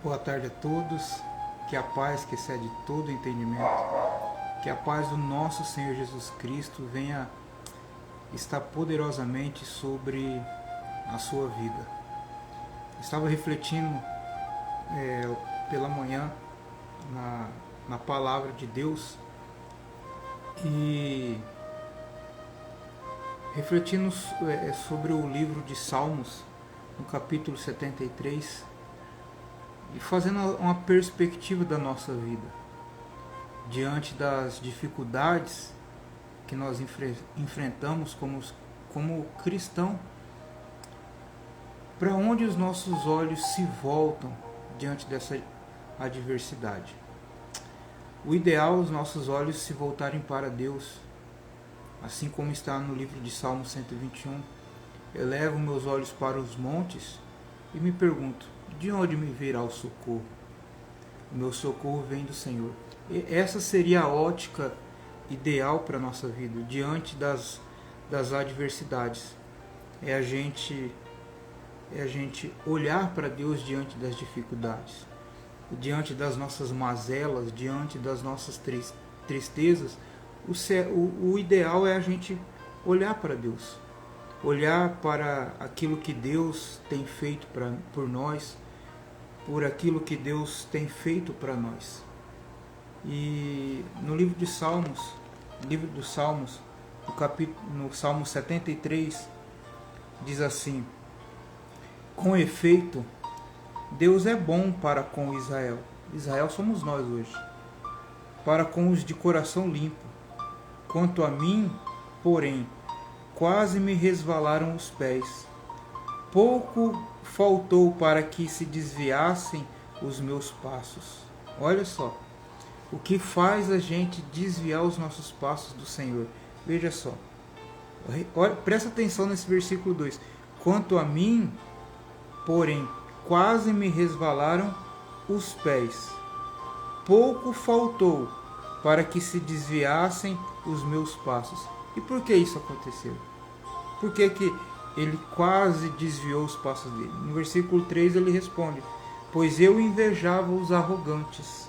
Boa tarde a todos, que a paz que excede todo entendimento, que a paz do nosso Senhor Jesus Cristo venha estar poderosamente sobre a sua vida. Estava refletindo pela manhã na palavra de Deus e refletindo sobre o livro de Salmos, no capítulo 73, e fazendo uma perspectiva da nossa vida diante das dificuldades que nós enfrentamos como cristão. Para onde os nossos olhos se voltam diante dessa adversidade? O ideal é os nossos olhos se voltarem para Deus, assim como está no livro de Salmo 121. Elevo meus olhos para os montes e me pergunto, de onde me virá o socorro? O meu socorro vem do Senhor. E essa seria a ótica ideal para a nossa vida, diante das adversidades. É a gente olhar para Deus diante das dificuldades, diante das nossas mazelas, diante das nossas tristezas. O ideal é a gente olhar para Deus, olhar para aquilo que Deus tem feito por nós, por aquilo que Deus tem feito para nós. E no livro dos Salmos, no Salmo 73, diz assim: com efeito, Deus é bom para com Israel. Israel somos nós hoje. Para com os de coração limpo. Quanto a mim, porém, quase me resvalaram os pés. Pouco faltou para que se desviassem os meus passos. Olha só, o que faz a gente desviar os nossos passos do Senhor. Veja só, olha, presta atenção nesse versículo 2. Quanto a mim, porém, quase me resvalaram os pés. Pouco faltou para que se desviassem os meus passos. E por que isso aconteceu? Por que ele quase desviou os passos dele? No versículo 3 ele responde: pois eu invejava os arrogantes,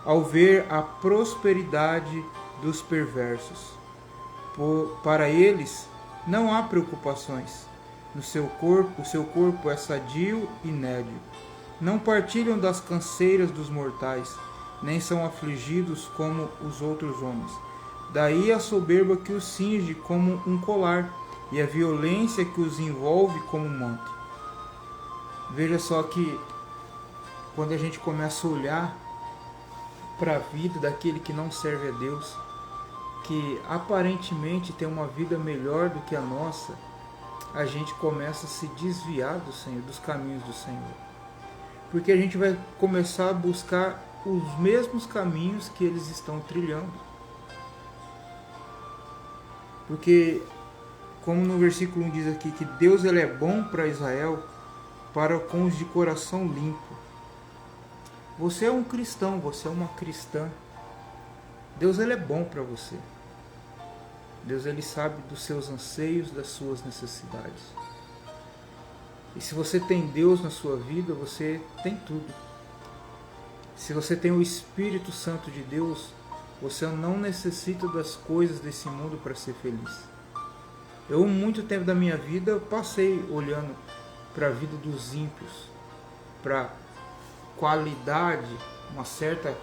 ao ver a prosperidade dos perversos. Para eles não há preocupações. O seu corpo é sadio e nédio. Não partilham das canseiras dos mortais, nem são afligidos como os outros homens. Daí a soberba que os cinge como um colar, e a violência que os envolve como um manto. Veja só que quando a gente começa a olhar para a vida daquele que não serve a Deus, que aparentemente tem uma vida melhor do que a nossa, a gente começa a se desviar do Senhor, dos caminhos do Senhor. Porque a gente vai começar a buscar os mesmos caminhos que eles estão trilhando. Porque, como no versículo 1 diz aqui, que Deus ele é bom para Israel, para com os de coração limpo. Você é um cristão, você é uma cristã. Deus ele é bom para você. Deus ele sabe dos seus anseios, das suas necessidades. E se você tem Deus na sua vida, você tem tudo. Se você tem o Espírito Santo de Deus, você não necessita das coisas desse mundo para ser feliz. Eu, muito tempo da minha vida, eu passei olhando para a vida dos ímpios, para qualidade, uma certa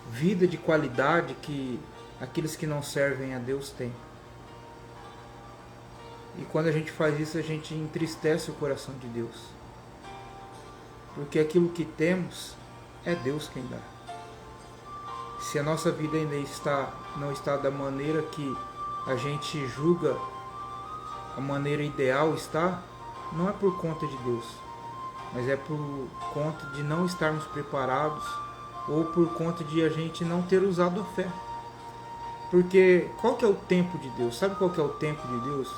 vida de qualidade que aqueles que não servem a Deus têm. E quando a gente faz isso, a gente entristece o coração de Deus. Porque aquilo que temos é Deus quem dá. Se a nossa vida ainda não está da maneira que a gente julga a maneira ideal está, não é por conta de Deus, mas é por conta de não estarmos preparados ou por conta de a gente não ter usado a fé. Porque qual que é o tempo de Deus? Sabe qual que é o tempo de Deus?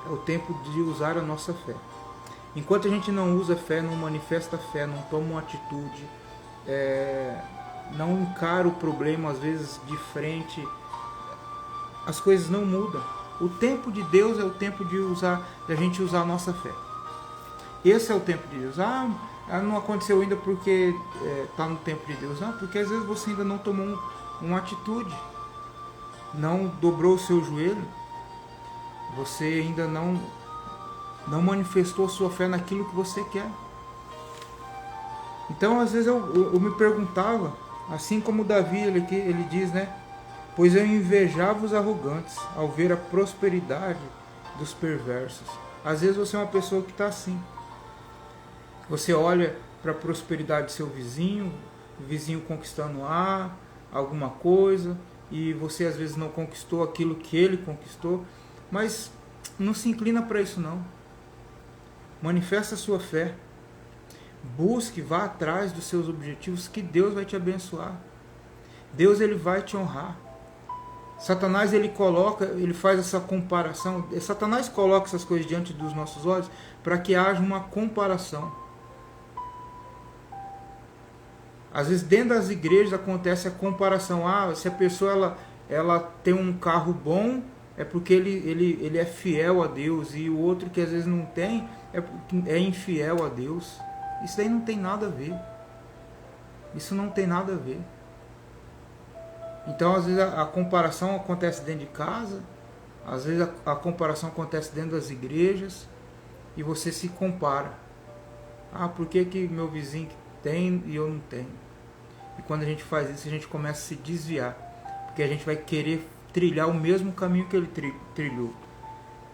É o tempo de usar a nossa fé. Enquanto a gente não usa fé, não manifesta fé, não toma uma atitude, não encara o problema às vezes de frente, as coisas não mudam. O tempo de Deus é o tempo de a gente usar a nossa fé. Esse é o tempo de Deus. Ah, não aconteceu ainda porque está no tempo de Deus. Não, porque às vezes você ainda não tomou uma atitude, não dobrou o seu joelho, você ainda não manifestou sua fé naquilo que você quer. Então, às vezes eu me perguntava, assim como Davi, ele diz, né? Pois eu invejava os arrogantes ao ver a prosperidade dos perversos. Às vezes você é uma pessoa que está assim. Você olha para a prosperidade do seu vizinho, o vizinho conquistando alguma coisa, e você às vezes não conquistou aquilo que ele conquistou, mas não se inclina para isso não. Manifesta a sua fé. Busque, vá atrás dos seus objetivos, que Deus vai te abençoar. Deus, ele vai te honrar. Satanás, ele faz essa comparação. Satanás coloca essas coisas diante dos nossos olhos para que haja uma comparação. Às vezes dentro das igrejas acontece a comparação. Se a pessoa ela tem um carro bom, é porque ele é fiel a Deus, e o outro que às vezes não tem é infiel a Deus. Isso daí não tem nada a ver. Isso não tem nada a ver. Então, às vezes, a comparação acontece dentro de casa, às vezes a comparação acontece dentro das igrejas, e você se compara. Por que meu vizinho tem e eu não tenho? E quando a gente faz isso, a gente começa a se desviar, porque a gente vai querer trilhar o mesmo caminho que ele trilhou.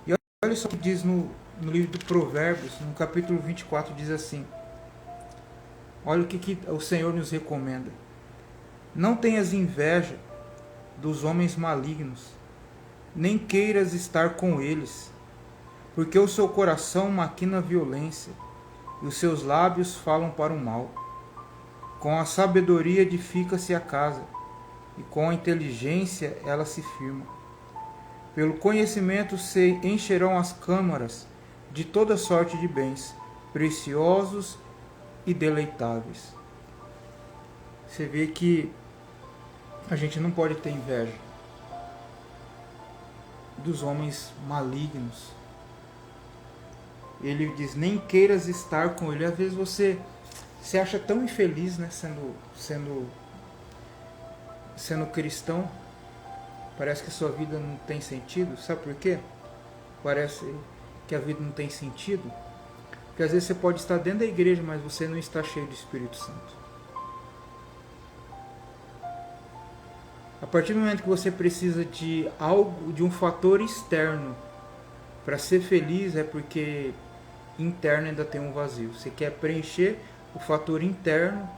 E olha só o que diz no livro de Provérbios, no capítulo 24, diz assim: olha o que o Senhor nos recomenda. Não tenhas inveja dos homens malignos, nem queiras estar com eles, porque o seu coração maquina violência, e os seus lábios falam para o mal. Com a sabedoria edifica-se a casa, e com a inteligência ela se firma. Pelo conhecimento se encherão as câmaras de toda sorte de bens, preciosos e deleitáveis. Você vê que a gente não pode ter inveja dos homens malignos. Ele diz, nem queiras estar com ele. Às vezes você se acha tão infeliz, né, sendo cristão. Parece que a sua vida não tem sentido. Sabe por quê? Parece que a vida não tem sentido. Porque às vezes você pode estar dentro da igreja, mas você não está cheio do Espírito Santo. A partir do momento que você precisa de um fator externo para ser feliz, é porque interno ainda tem um vazio. Você quer preencher o fator interno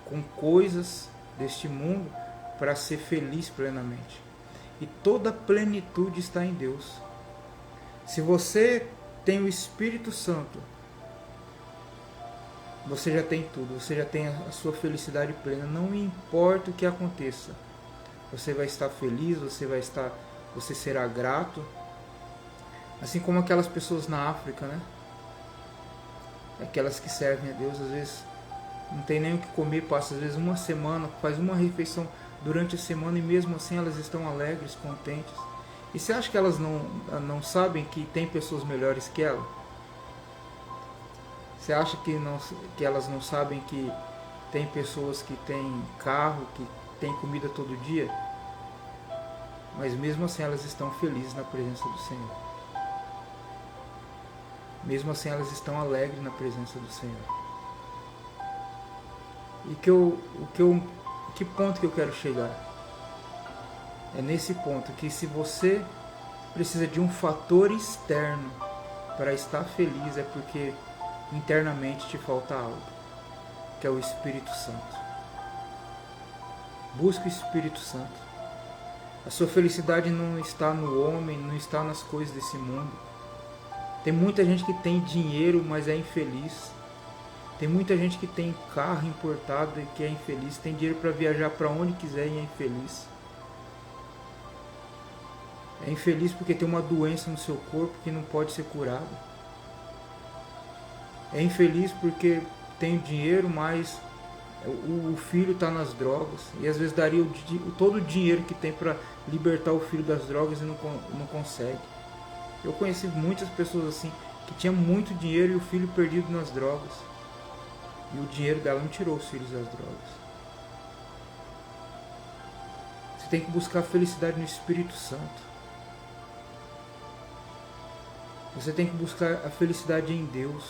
com coisas deste mundo para ser feliz plenamente. E toda plenitude está em Deus. Se você tem o Espírito Santo, você já tem tudo, você já tem a sua felicidade plena. Não importa o que aconteça, você vai estar feliz, você será grato. Assim como aquelas pessoas na África, né? Aquelas que servem a Deus, às vezes não tem nem o que comer, passa às vezes uma semana, faz uma refeição durante a semana e mesmo assim elas estão alegres, contentes. E você acha que elas não sabem que tem pessoas melhores que ela? Você acha que elas não sabem que tem pessoas que têm carro, que têm comida todo dia? Mas mesmo assim elas estão felizes na presença do Senhor. Mesmo assim elas estão alegres na presença do Senhor. E que ponto que eu quero chegar? É nesse ponto que se você precisa de um fator externo para estar feliz, é porque internamente te falta algo, que é o Espírito Santo. Busque o Espírito Santo. A sua felicidade não está no homem, não está nas coisas desse mundo. Tem muita gente que tem dinheiro, mas é infeliz. Tem muita gente que tem carro importado e que é infeliz. Tem dinheiro para viajar para onde quiser e é infeliz. É infeliz porque tem uma doença no seu corpo que não pode ser curada. É infeliz porque tem dinheiro, mas o filho está nas drogas. E às vezes daria todo o dinheiro que tem para libertar o filho das drogas e não consegue. Eu conheci muitas pessoas assim, que tinham muito dinheiro e o filho perdido nas drogas. E o dinheiro dela não tirou os filhos das drogas. Você tem que buscar a felicidade no Espírito Santo. Você tem que buscar a felicidade em Deus.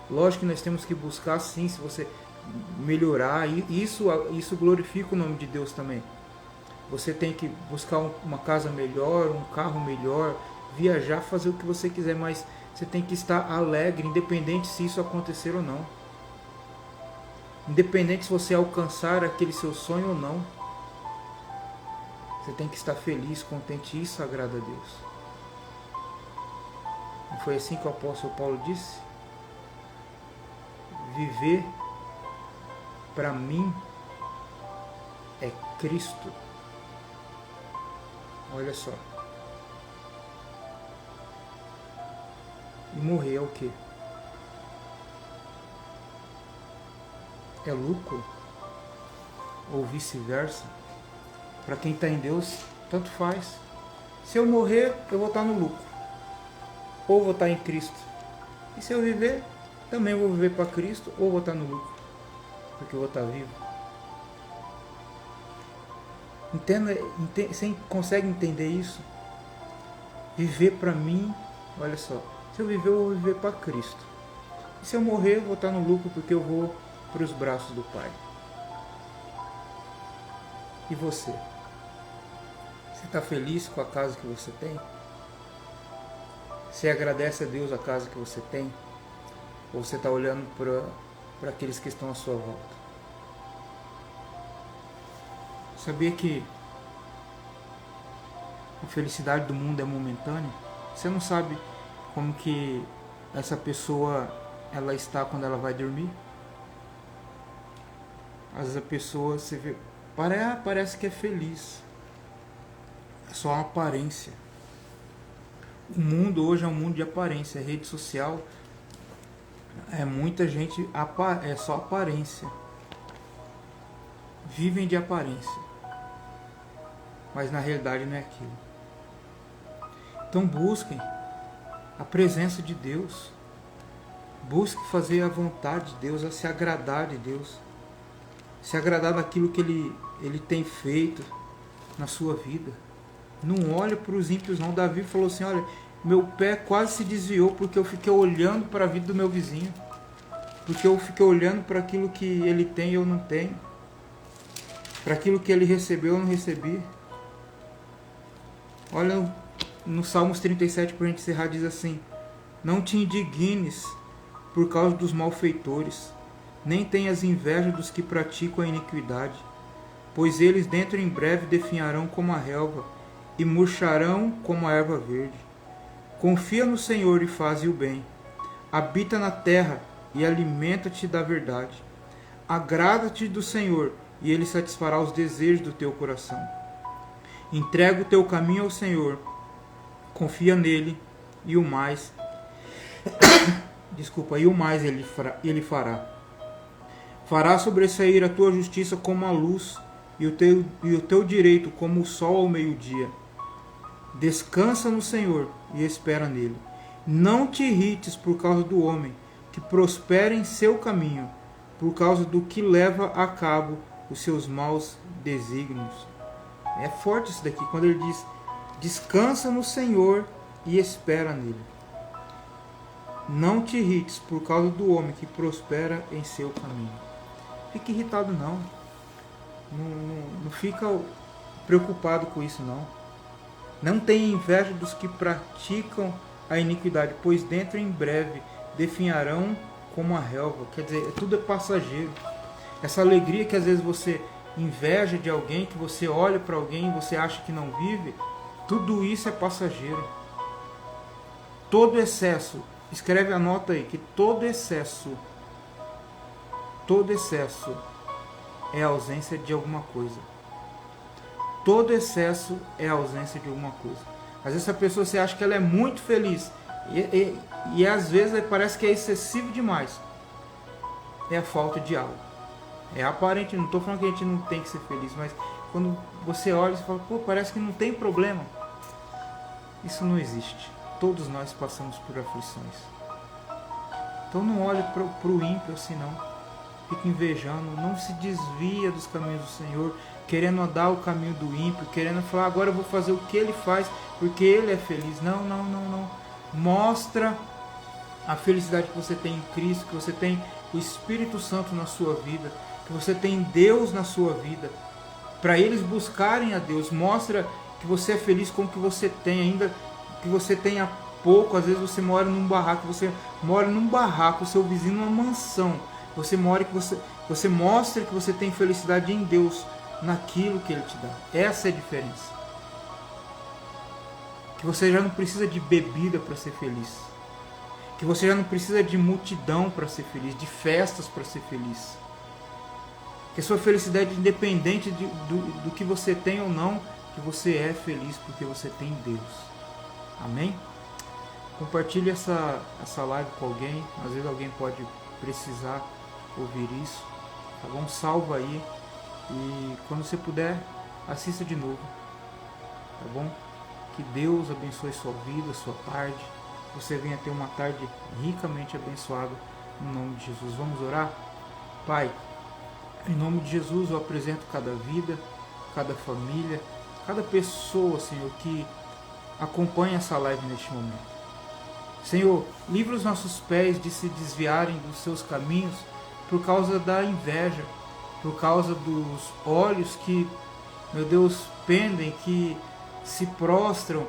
Lógico que nós temos que buscar, sim, se você melhorar. Isso glorifica o nome de Deus também. Você tem que buscar uma casa melhor, um carro melhor, viajar, fazer o que você quiser, mas você tem que estar alegre, independente se isso acontecer ou não. Independente se você alcançar aquele seu sonho ou não. Você tem que estar feliz, contente, isso agrada a Deus. Não foi assim que o apóstolo Paulo disse? Viver para mim é Cristo. Olha só. E morrer é o quê? É lucro? Ou vice-versa? Para quem está em Deus, tanto faz. Se eu morrer, eu vou estar no lucro. Ou vou estar em Cristo. E se eu viver, também vou viver para Cristo, ou vou estar no lucro. Porque eu vou estar vivo. Você consegue entender isso? Viver para mim, olha só. Se eu viver, eu vou viver para Cristo. E se eu morrer, eu vou estar no lucro, porque eu vou para os braços do Pai. E você? Você está feliz com a casa que você tem? Você agradece a Deus a casa que você tem? Ou você está olhando para aqueles que estão à sua volta? Sabia que a felicidade do mundo é momentânea? Você não sabe como que essa pessoa ela está quando ela vai dormir? Às vezes a pessoa, você vê, parece que é feliz. É só uma aparência. O mundo hoje é um mundo de aparência. A rede social muita gente é só aparência. Vivem de aparência. Mas na realidade não é aquilo. Então busquem a presença de Deus. Busque fazer a vontade de Deus, a se agradar de Deus. Se agradar daquilo que Ele tem feito na sua vida. Não olhe para os ímpios não. Davi falou assim, olha, meu pé quase se desviou porque eu fiquei olhando para a vida do meu vizinho. Porque eu fiquei olhando para aquilo que ele tem e eu não tenho. Para aquilo que ele recebeu eu não recebi. Olha, no Salmos 37, para a gente encerrar, diz assim, não te indignes por causa dos malfeitores, nem tenhas inveja dos que praticam a iniquidade, pois eles dentro em breve definharão como a relva, e murcharão como a erva verde. Confia no Senhor e faze o bem. Habita na terra e alimenta-te da verdade. Agrada-te do Senhor e Ele satisfará os desejos do teu coração. Entrega o teu caminho ao Senhor. Confia nele e o mais ele fará. Fará sobressair a tua justiça como a luz e o teu direito como o sol ao meio-dia. Descansa no Senhor e espera nele. Não te irrites por causa do homem que prospera em seu caminho, por causa do que leva a cabo os seus maus desígnios. É forte isso daqui, quando ele diz, descansa no Senhor e espera nele. Não te irrites por causa do homem que prospera em seu caminho. Fique irritado não. Não fica preocupado com isso não. Não tenha inveja dos que praticam a iniquidade, pois dentro em breve definharão como a relva. Quer dizer, tudo é passageiro. Essa alegria que às vezes você inveja de alguém, que você olha para alguém e você acha que não vive, tudo isso é passageiro. Todo excesso, escreve, anota aí, que todo excesso é a ausência de alguma coisa. Todo excesso é a ausência de alguma coisa. Às vezes a pessoa, você acha que ela é muito feliz e às vezes parece que é excessivo demais. É a falta de algo. É aparente, não estou falando que a gente não tem que ser feliz, mas quando você olha e fala, pô, parece que não tem problema. Isso não existe. Todos nós passamos por aflições. Então não olhe para o ímpio assim não. Fica invejando, não se desvia dos caminhos do Senhor, querendo andar o caminho do ímpio, querendo falar, agora eu vou fazer o que ele faz, porque ele é feliz. Não, não, não, não. Mostra a felicidade que você tem em Cristo, que você tem o Espírito Santo na sua vida, que você tem Deus na sua vida, para eles buscarem a Deus. Mostra que você é feliz com o que você tem, ainda que você tenha pouco. Às vezes você mora num barraco, o seu vizinho numa mansão. Você mostra que você tem felicidade em Deus, naquilo que Ele te dá. Essa é a diferença. Que você já não precisa de bebida para ser feliz. Que você já não precisa de multidão para ser feliz, de festas para ser feliz. Que a sua felicidade, independente do que você tem ou não, que você é feliz porque você tem Deus. Amém? Compartilhe essa live com alguém. Às vezes alguém pode precisar ouvir isso. Tá bom? Salva aí. E quando você puder, assista de novo. Tá bom? Que Deus abençoe sua vida, sua tarde. Você venha ter uma tarde ricamente abençoada. Em nome de Jesus. Vamos orar? Pai, em nome de Jesus eu apresento cada vida, cada família, cada pessoa, Senhor, que acompanha essa live neste momento. Senhor, livra os nossos pés de se desviarem dos seus caminhos por causa da inveja, por causa dos olhos que, meu Deus, pendem, que se prostram,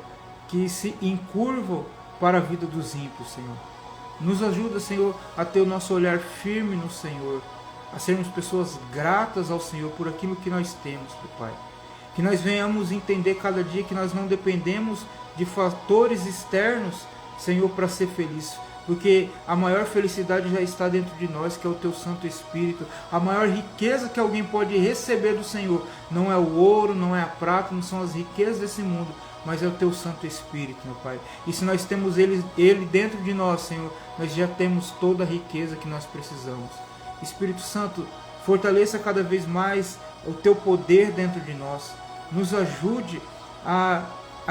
que se encurvam para a vida dos ímpios, Senhor. Nos ajuda, Senhor, a ter o nosso olhar firme no Senhor, a sermos pessoas gratas ao Senhor por aquilo que nós temos, Pai. Que nós venhamos entender cada dia que nós não dependemos de fatores externos, Senhor, para ser feliz, porque a maior felicidade já está dentro de nós, que é o Teu Santo Espírito. A maior riqueza que alguém pode receber do Senhor não é o ouro, não é a prata, não são as riquezas desse mundo, mas é o Teu Santo Espírito, meu Pai. E se nós temos Ele dentro de nós, Senhor, nós já temos toda a riqueza que nós precisamos. Espírito Santo, fortaleça cada vez mais o Teu poder dentro de nós. Nos ajude a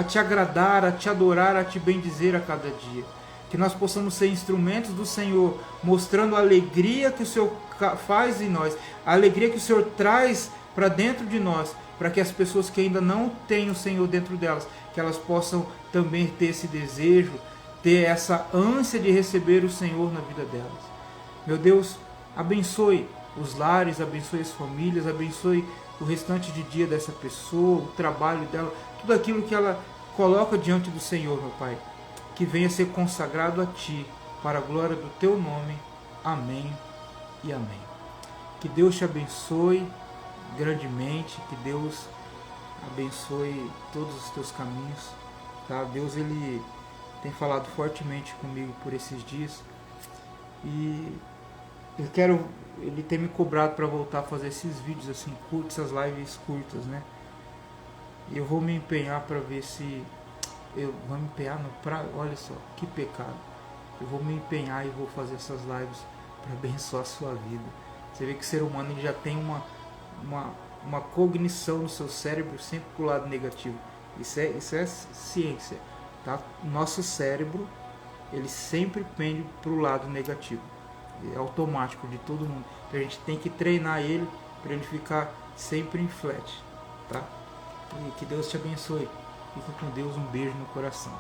Te agradar, a Te adorar, a Te bendizer a cada dia. Que nós possamos ser instrumentos do Senhor, mostrando a alegria que o Senhor faz em nós, a alegria que o Senhor traz para dentro de nós, para que as pessoas que ainda não têm o Senhor dentro delas, que elas possam também ter esse desejo, ter essa ânsia de receber o Senhor na vida delas. Meu Deus, abençoe os lares, abençoe as famílias, abençoe o restante de dia dessa pessoa, o trabalho dela, tudo aquilo que ela coloca diante do Senhor, meu Pai. Que venha ser consagrado a Ti, para a glória do Teu nome. Amém e amém. Que Deus te abençoe grandemente, que Deus abençoe todos os teus caminhos. Tá? Deus, Ele tem falado fortemente comigo por esses dias. E Ele tem me cobrado para voltar a fazer esses vídeos assim curtos, essas lives curtas, né? E eu vou me empenhar para ver se... vou me empenhar olha só, que pecado. Eu vou me empenhar e vou fazer essas lives para abençoar a sua vida. Você vê que o ser humano ele já tem uma cognição no seu cérebro sempre para o lado negativo. Isso é ciência. Tá? Nosso cérebro ele sempre pende para o lado negativo. É automático de todo mundo. Então a gente tem que treinar ele para ele ficar sempre em flat. Tá? E que Deus te abençoe. Fica com Deus, um beijo no coração.